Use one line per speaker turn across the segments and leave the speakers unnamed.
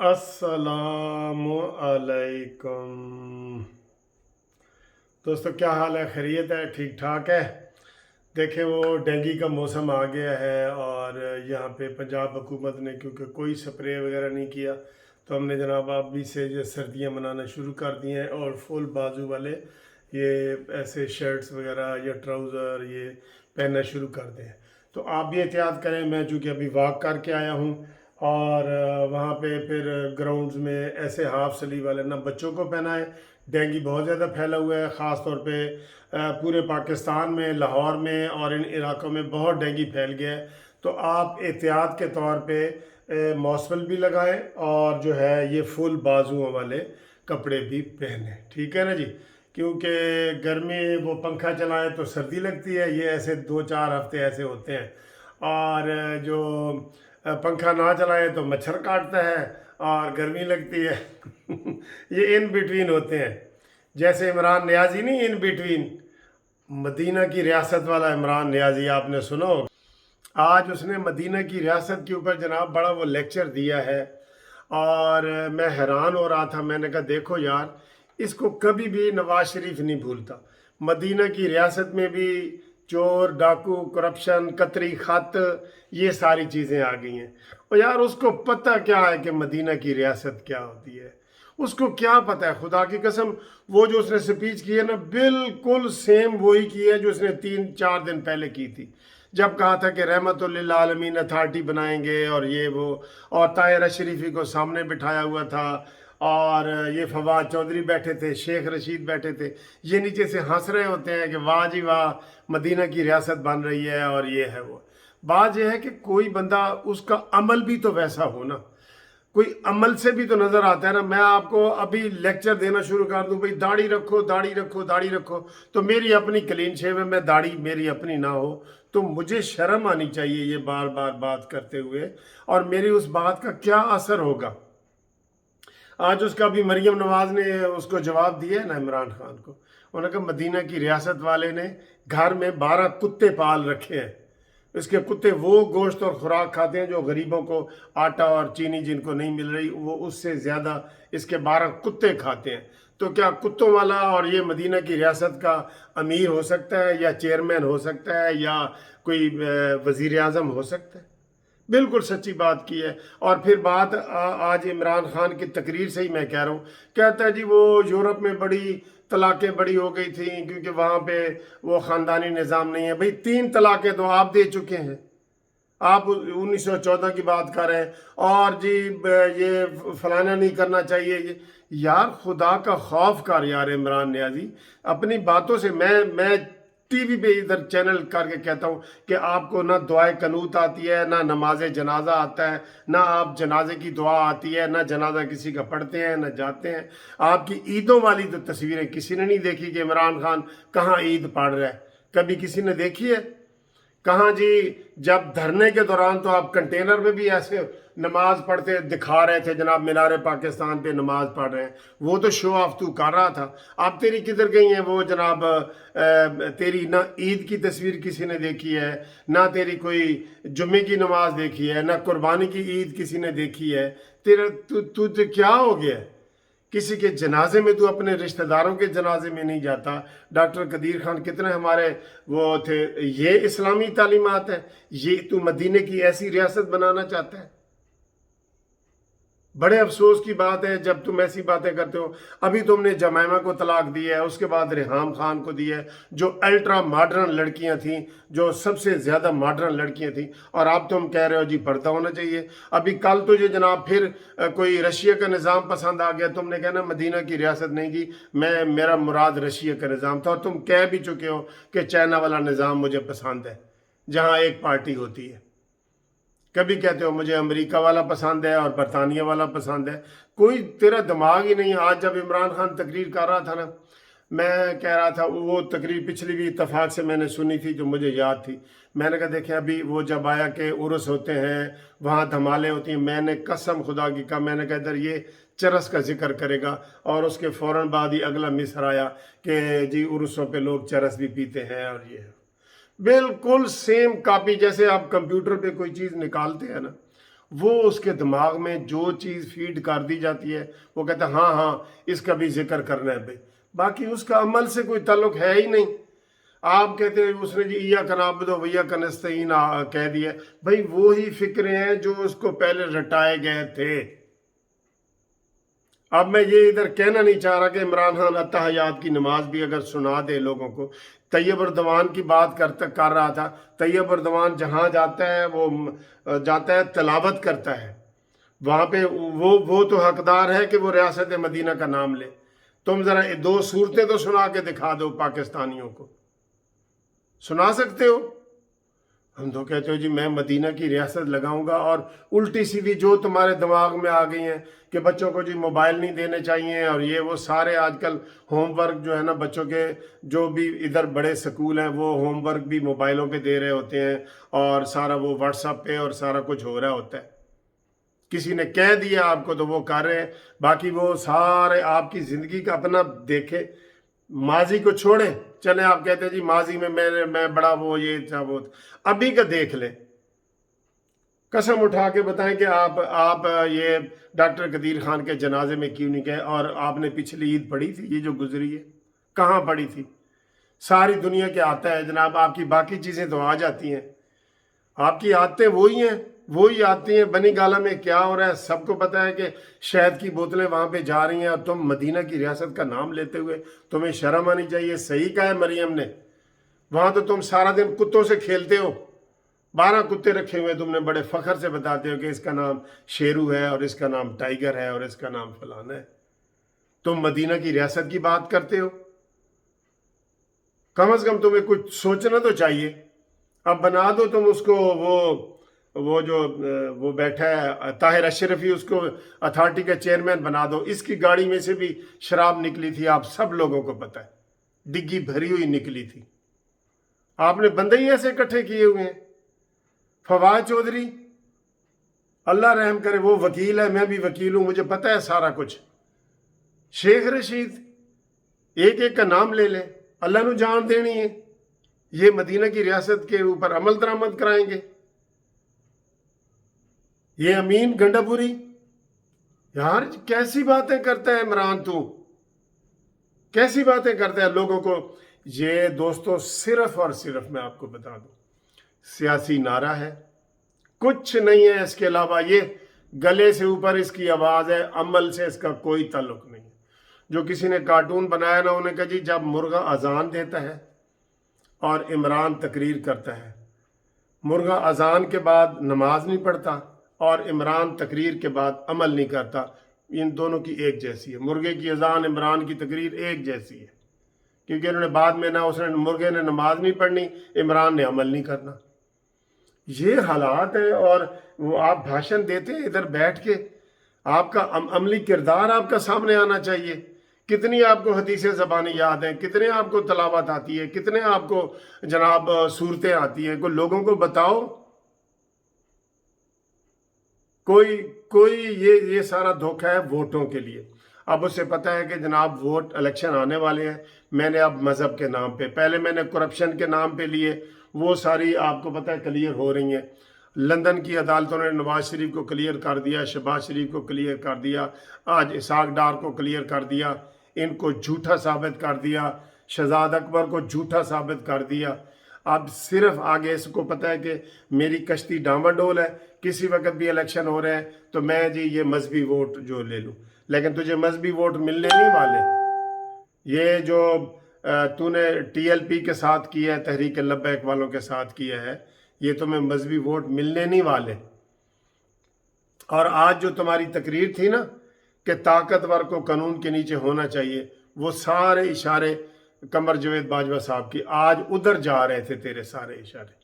अस्सलामु अलैकुम। दोस्तों, क्या हाल है? खैरियत है? ठीक ठाक है? देखें, वो डेंगू का मौसम आ गया है और यहाँ पे पंजाब हुकूमत ने क्योंकि कोई स्प्रे वगैरह नहीं किया, तो हमने जनाब अभी से जो सर्दियाँ मनाना शुरू कर दी हैं और फुल बाजू वाले ये ऐसे शर्ट्स वगैरह या ट्राउज़र ये पहनना शुरू कर दें। तो आप भी एहतियात करें। मैं चूँकि अभी वॉक करके आया हूँ और वहाँ पे फिर ग्राउंड्स में ऐसे हाफ स्लीव वाले ना बच्चों को पहनाएं। डेंगू बहुत ज़्यादा फैला हुआ है, ख़ास तौर पे पूरे पाकिस्तान में, लाहौर में और इन इलाकों में बहुत डेंगू फैल गया है। तो आप एहतियात के तौर पे मौसफल भी लगाएं और जो है ये फुल बाजुओं वाले कपड़े भी पहने, ठीक है ना जी? क्योंकि गर्मी वो पंखा चलाएं तो सर्दी लगती है, ये ऐसे 2-4 हफ्ते ऐसे होते हैं। और जो पंखा ना चलाएं तो मच्छर काटता है और गर्मी लगती है। ये इन बिटवीन होते हैं। जैसे इमरान नियाजी नहीं, इन बिटवीन, मदीना की रियासत वाला इमरान नियाजी, आपने सुना होगा। आज उसने मदीना की रियासत के ऊपर जनाब बड़ा वो लेक्चर दिया है और मैं हैरान हो रहा था। मैंने कहा देखो यार, इसको कभी भी नवाज शरीफ नहीं भूलता। मदीना की रियासत में भी चोर डाकू करप्शन कतरी खत ये सारी चीज़ें आ गई हैं। और यार उसको पता क्या है कि मदीना की रियासत क्या होती है? उसको क्या पता है? खुदा की कसम, वो जो उसने स्पीच की है ना, बिल्कुल सेम वही की है जो उसने 3-4 दिन पहले की थी, जब कहा था कि रहमतुल्लिल आलमीन अथॉरिटी बनाएंगे और ये वो, और ताहिर शरीफी को सामने बिठाया हुआ था और ये फवाद चौधरी बैठे थे, शेख रशीद बैठे थे, ये नीचे से हंस रहे होते हैं कि वाह जी वाह, मदीना की रियासत बन रही है और ये है वो। बात यह है कि कोई बंदा, उसका अमल भी तो वैसा हो ना, कोई अमल से भी तो नजर आता है ना। मैं आपको अभी लेक्चर देना शुरू कर दूं, भाई दाढ़ी रखो दाढ़ी रखो दाढ़ी रखो, तो मेरी अपनी क्लीन शेव है, मैं दाढ़ी मेरी अपनी ना हो तो मुझे शर्म आनी चाहिए ये बार बार बात करते हुए। और मेरी उस बात का क्या असर होगा? आज उसका भी मरियम नवाज ने उसको जवाब दिया है ना इमरान खान को। उन्होंने कहा मदीना की रियासत वाले ने घर में 12 कुत्ते पाल रखे हैं। इसके कुत्ते वो गोश्त और खुराक खाते हैं जो गरीबों को आटा और चीनी जिनको नहीं मिल रही, वो उससे ज़्यादा इसके 12 कुत्ते खाते हैं। तो क्या कुत्तों वाला और ये मदीना की रियासत का अमीर हो सकता है, या चेयरमैन हो सकता है, या कोई वज़ीर आज़म हो सकता है? बिल्कुल सच्ची बात की है। और फिर बात आज इमरान खान की तकरीर से ही मैं कह रहा हूँ। कहता है जी वो यूरोप में बड़ी तलाक़ें बड़ी हो गई थी क्योंकि वहाँ पे वो ख़ानदानी निज़ाम नहीं है। भाई 3 तलाक़ें तो आप दे चुके हैं, आप 1914 की बात कर रहे हैं और जी ये फलाना नहीं करना चाहिए। ये यार खुदा का खौफ कर यार इमरान नियाजी, अपनी बातों से मैं टीवी पे इधर चैनल करके कहता हूँ कि आपको ना दुआए कनूत आती है, ना नमाज जनाजा आता है, ना आप जनाजे की दुआ आती है, ना जनाजा किसी का पढ़ते हैं, ना जाते हैं। आपकी ईदों वाली तो तस्वीरें किसी ने नहीं देखी कि इमरान खान कहाँ ईद पढ़ रहा है, कभी किसी ने देखी है? कहाँ जी? जब धरने के दौरान तो आप कंटेनर में भी ऐसे नमाज पढ़ते दिखा रहे थे, जनाब मीनार पाकिस्तान पे नमाज पढ़ रहे हैं, वो तो शो ऑफ तू कर रहा था। अब तेरी किधर गई है वो जनाब? तेरी ना ईद की तस्वीर किसी ने देखी है, ना तेरी कोई जुम्मे की नमाज देखी है, ना कुर्बानी की ईद किसी ने देखी है। तेरा तू तो क्या हो गया? किसी के जनाजे में तू अपने रिश्तेदारों के जनाजे में नहीं जाता। डॉक्टर कदीर खान कितने हमारे वो थे। ये इस्लामी तालीमात है? ये तू मदीने की ऐसी रियासत बनाना चाहता है? बड़े अफसोस की बात है जब तुम ऐसी बातें करते हो। अभी तुमने जमैमा को तलाक दी है, उसके बाद रिहाम खान को दी है, जो अल्ट्रा मॉडर्न लड़कियां थीं, जो सबसे ज़्यादा मॉडर्न लड़कियां थीं, और अब तुम कह रहे हो जी पर्दा होना चाहिए। अभी कल तुझे जनाब फिर कोई रशिया का निज़ाम पसंद आ गया, तुमने कहना मदीना की रियासत नहीं जी, मेरा मुराद रशिया का निज़ाम था। और तुम कह भी चुके हो कि चाइना वाला निज़ाम मुझे पसंद है, जहाँ एक पार्टी होती है। कभी कहते हो मुझे अमेरिका वाला पसंद है और बरतानिया वाला पसंद है। कोई तेरा दिमाग ही नहीं। आज जब इमरान खान तकरीर कर रहा था ना, मैं कह रहा था, वो तकरीर पिछली भी इत्तेफाक से मैंने सुनी थी जो मुझे याद थी। मैंने कहा देखें अभी वो जब आया कि उर्स होते हैं, वहाँ धमाले होती हैं, मैंने कसम खुदा की कहा, मैंने कहा इधर ये चरस का जिक्र करेगा, और उसके फ़ौरन बाद ही अगला मिसर आया कि जी उर्सों पे लोग चरस भी पीते हैं। और ये बिल्कुल सेम कॉपी, जैसे आप कंप्यूटर पे कोई चीज़ निकालते हैं ना, وہ اس کے دماغ میں جو چیز فیڈ کر دی جاتی ہے وہ کہتا ہے ہاں ہاں اس کا بھی ذکر کرنا ہے بھائی، باقی اس کا عمل سے کوئی تعلق ہے ہی نہیں۔ آپ کہتے ہیں اس نے جی ایاک نعبد و ایاک نستعین کہہ دیا، بھائی وہی فکریں ہیں جو اس کو پہلے رٹائے گئے تھے۔ اب میں یہ ادھر کہنا نہیں چاہ رہا کہ عمران خان التحیات کی نماز بھی اگر سنا دے لوگوں کو، طیب اردوان کی بات کر رہا تھا، طیب اردوان جہاں جاتا ہے وہ جاتا ہے تلاوت کرتا ہے، وہاں پہ وہ تو حقدار ہے کہ وہ ریاست مدینہ کا نام لے۔ تم ذرا دو صورتیں تو سنا کے دکھا دو پاکستانیوں کو، سنا سکتے ہو؟ ہم تو کہتے ہو جی میں مدینہ کی ریاست لگاؤں گا، اور الٹی سیدھی جو تمہارے دماغ میں آ گئی ہیں کہ بچوں کو جی موبائل نہیں دینے چاہیے، اور یہ وہ سارے آج کل ہوم ورک جو ہے نا بچوں کے، جو بھی ادھر بڑے سکول ہیں وہ ہوم ورک بھی موبائلوں پہ دے رہے ہوتے ہیں، اور سارا وہ واٹس ایپ پہ اور سارا کچھ ہو رہا ہوتا ہے۔ کسی نے کہہ دیا آپ کو تو وہ کر رہے ہیں، باقی وہ سارے آپ کی زندگی کا اپنا دیکھے، ماضی کو چھوڑیں۔ چلیں آپ کہتے ہیں جی ماضی میں میں بڑا وہ یہ تھا وہ، ابھی کا دیکھ لیں، قسم اٹھا کے بتائیں کہ آپ یہ ڈاکٹر قدیر خان کے جنازے میں کیوں نہیں گئے، اور آپ نے پچھلی عید پڑھی تھی یہ جو گزری ہے، کہاں پڑھی تھی؟ ساری دنیا کے آتا ہے جناب، آپ کی باقی چیزیں تو آ جاتی ہیں، آپ کی عادتیں وہی آتی ہیں۔ بنی گالہ میں کیا ہو رہا ہے سب کو پتہ ہے کہ شہد کی بوتلیں وہاں پہ جا رہی ہیں، اور تم مدینہ کی ریاست کا نام لیتے ہوئے تمہیں شرم آنی چاہیے۔ صحیح کہا ہے مریم نے، وہاں تو تم سارا دن کتوں سے کھیلتے ہو، 12 کتے رکھے ہوئے، تم نے بڑے فخر سے بتاتے ہو کہ اس کا نام شیرو ہے اور اس کا نام ٹائیگر ہے اور اس کا نام فلانا ہے۔ تم مدینہ کی ریاست کی بات کرتے ہو، کم از کم تمہیں کچھ سوچنا تو چاہیے۔ اب بنا دو تم اس کو، وہ بیٹھا ہے طاہر اشرفی، اس کو اتھارٹی کا چیئرمین بنا دو۔ اس کی گاڑی میں سے بھی شراب نکلی تھی، آپ سب لوگوں کو پتہ ہے، ڈگی بھری ہوئی نکلی تھی۔ آپ نے بندے ہی ایسے اکٹھے کیے ہوئے ہیں۔ فواد چودھری اللہ رحم کرے، وہ وکیل ہے، میں بھی وکیل ہوں، مجھے پتہ ہے سارا کچھ۔ شیخ رشید، ایک ایک کا نام لے لیں، اللہ نو جان دینی ہے، یہ مدینہ کی ریاست کے اوپر عمل درآمد کرائیں گے۔ یہ امین گنڈا پوری، یار کیسی باتیں کرتا ہے عمران، تو کیسی باتیں کرتا ہے لوگوں کو۔ یہ دوستو صرف اور صرف میں آپ کو بتا دوں سیاسی نعرہ ہے، کچھ نہیں ہے اس کے علاوہ۔ یہ گلے سے اوپر اس کی آواز ہے، عمل سے اس کا کوئی تعلق نہیں ہے۔ جو کسی نے کارٹون بنایا نا، انہوں نے کہا جی جب مرغا اذان دیتا ہے اور عمران تقریر کرتا ہے، مرغا اذان کے بعد نماز نہیں پڑھتا اور عمران تقریر کے بعد عمل نہیں کرتا، ان دونوں کی ایک جیسی ہے۔ مرغے کی اذان، عمران کی تقریر ایک جیسی ہے، کیونکہ انہوں نے بعد میں مرغے نے نماز نہیں پڑھنی، عمران نے عمل نہیں کرنا۔ یہ حالات ہیں، اور وہ آپ بھاشن دیتے ہیں ادھر بیٹھ کے، آپ کا عملی کردار آپ کا سامنے آنا چاہیے۔ کتنی آپ کو حدیث زبانی یاد ہیں، کتنے آپ کو تلاوت آتی ہے، کتنے آپ کو جناب صورتیں آتی ہیں، کوئی لوگوں کو بتاؤ۔ کوئی یہ سارا دھوکہ ہے ووٹوں کے لیے۔ اب اسے پتہ ہے کہ جناب ووٹ الیکشن آنے والے ہیں، میں نے اب مذہب کے نام پہ، پہلے میں نے کرپشن کے نام پہ لیے، وہ ساری آپ کو پتہ ہے کلیئر ہو رہی ہیں۔ لندن کی عدالتوں نے نواز شریف کو کلیئر کر دیا، شہباز شریف کو کلیئر کر دیا، آج اسحاق ڈار کو کلیئر کر دیا، ان کو جھوٹا ثابت کر دیا، شہزاد اکبر کو جھوٹا ثابت کر دیا۔ اب صرف آگے اس کو پتہ ہے کہ میری کشتی ڈانواڈول ہے، کسی وقت بھی الیکشن ہو رہے ہیں تو میں جی یہ مذہبی ووٹ جو لے لوں، لیکن تجھے مذہبی ووٹ ملنے نہیں والے۔ یہ جو تو نے ٹی ایل پی کے ساتھ کیا ہے، تحریک لبیک والوں کے ساتھ کیا ہے، یہ تمہیں مذہبی ووٹ ملنے نہیں والے۔ اور آج جو تمہاری تقریر تھی نا کہ طاقتور کو قانون کے نیچے ہونا چاہیے، وہ سارے اشارے قمر جاوید باجوہ صاحب کی آج ادھر جا رہے تھے، تیرے سارے اشارے۔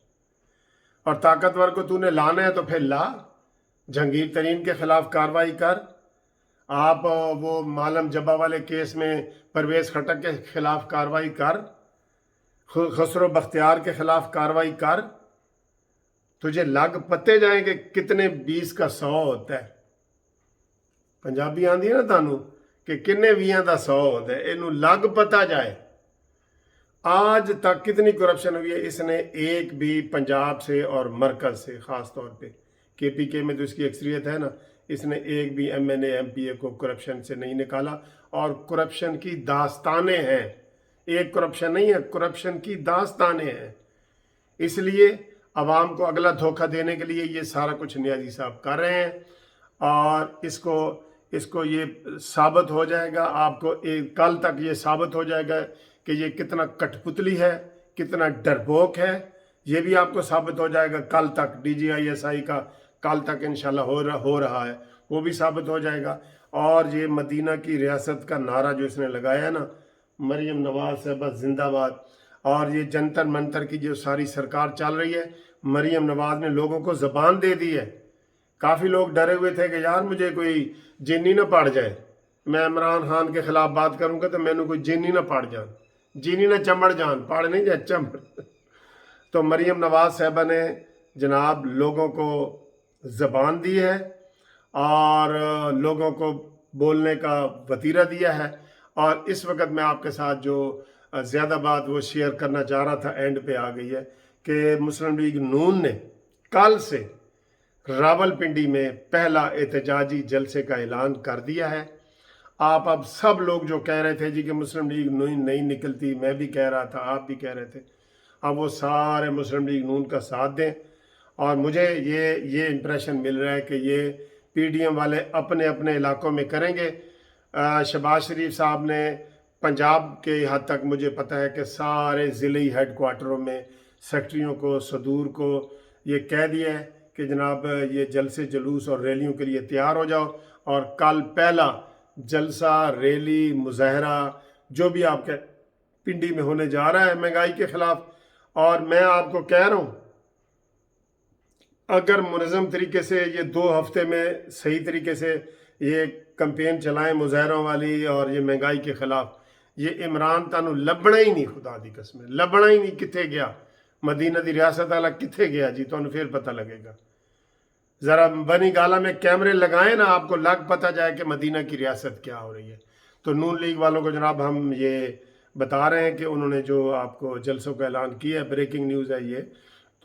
اور طاقتور کو تو نے لانا ہے تو پھر لا، جہانگیر ترین کے خلاف کارروائی کر، آپ وہ معلم جبہ والے کیس میں پرویز خٹک کے خلاف کارروائی کر، خسرو بختیار کے خلاف کارروائی کر، تجھے لگ پتے جائیں کہ کتنے 20 کا 100 ہوتا ہے۔ پنجابی آندی ہے نا تانوں کہ کنے 20 دا 100 ہوتا ہے، انہوں لگ پتا جائے۔ آج تک کتنی کرپشن ہوئی ہے، اس نے ایک بھی پنجاب سے اور مرکز سے خاص طور پہ KPK में तो इसकी अक्सरियत है ना, इसने एक भी MNA MPA को करप्शन से नहीं निकाला, और करप्शन की दास्तानें हैं, एक करप्शन नहीं है, करप्शन की दास्तानें हैं। इसलिए आवाम को अगला धोखा देने के लिए ये सारा कुछ नियाज़ी साहब कर रहे हैं, और इसको ये साबित हो जाएगा आपको, एक कल तक ये साबित हो जाएगा कि ये कितना कठपुतली है, कितना डरपोक है। ये भी आपको साबित हो जाएगा कल तक, DGI-SI का कल तक इंशाल्लाह हो रहा है, वो भी साबित हो जाएगा। और ये मदीना की रियासत का नारा जो इसने लगाया ना, मरियम नवाज साहबा जिंदाबाद, और ये जंतर मंतर की जो सारी सरकार चल रही है, मरियम नवाज ने लोगों को ज़बान दे दी है। काफ़ी लोग डरे हुए थे कि यार मुझे कोई जिन्नी ना पड़ जाए, मैं इमरान खान के खिलाफ बात करूंगा तो मैंने कोई जिन्नी ना पड़ जान, जिन्नी ना चमड़ जान, पड़ नहीं जाए चमड़। तो मरियम नवाज साहबा ने जनाब लोगों को ज़बान दी है और लोगों को बोलने का वतीरा दिया है। और इस वक्त मैं आपके साथ जो ज़्यादा बात वो शेयर करना चाह रहा था, एंड पे आ गई है कि मुस्लिम लीग नून ने कल से रावलपिंडी में पहला एहतजाजी जलसे का ऐलान कर दिया है। आप अब सब लोग जो कह रहे थे जी कि मुस्लिम लीग नून नहीं निकलती, मैं भी कह रहा था, आप भी कह रहे थे, अब वो सारे मुस्लिम लीग नून का साथ दें। और मुझे ये इम्प्रेशन मिल रहा है कि ये PDM वाले अपने अपने इलाकों में करेंगे। शहबाज शरीफ साहब ने पंजाब के हद तक मुझे पता है कि सारे ज़िले हेडक्वार्टरों में सेक्रेटरियों को, सदूर को ये कह दिया है कि जनाब ये जलसे जुलूस और रैलियों के लिए तैयार हो जाओ, और कल पहला जलसा, रैली, मुजाहरा जो भी आपके पिंडी में होने जा रहा है महंगाई के ख़िलाफ़। और मैं आपको कह रहा हूँ, अगर मुनज़्ज़म तरीके से ये 2 हफ्ते में सही तरीके से ये कैंपेन चलाएं मुजाहरों वाली और ये महंगाई के ख़िलाफ़, ये इमरान तानू लभना ही नहीं, खुदा दी कसम लभना ही नहीं। किथे गया मदीना दी रियासत वाला, किथे गया जी, तुहानू फिर पता लगेगा। ज़रा बनी गाला में कैमरे लगाएं ना, आपको लग पता जाए कि मदीना की रियासत क्या हो रही है। तो नून लीग वालों को जनाब हम ये बता रहे हैं कि उन्होंने जो आपको जलसों का ऐलान किया है, ब्रेकिंग न्यूज़ है ये,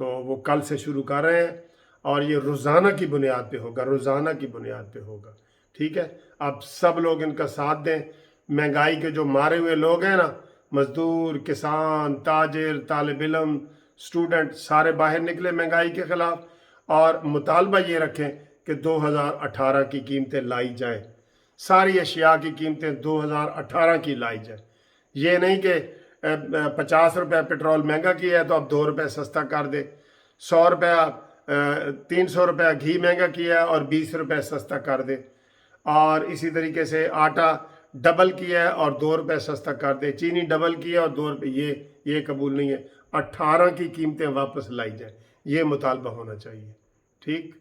तो वो कल से शुरू कर रहे हैं, और ये रोज़ाना की बुनियाद पे होगा, रोज़ाना की बुनियाद पे होगा। ठीक है, आप सब लोग इनका साथ दें। महंगाई के जो मारे हुए लोग हैं ना, मजदूर, किसान, ताजिर, तालिब इल्म, स्टूडेंट, सारे बाहर निकले महंगाई के ख़िलाफ़, और मुतालबा ये रखें कि 2018 की कीमतें लाई जाएं, सारी अशिया की कीमतें 2018 की लाई जाए। ये नहीं कि 50 रुपये पेट्रोल महंगा किया है तो अब 2 रुपये सस्ता कर दे, 100 रुपया 300 रुपया घी महंगा किया है और 20 रुपये सस्ता कर दे, और इसी तरीके से आटा डबल किया है और 2 रुपये सस्ता कर दे, चीनी डबल किया और 2 रुपये, ये कबूल नहीं है। 18 की कीमतें वापस लाई जाए, ये मुतालबा होना चाहिए। ठीक।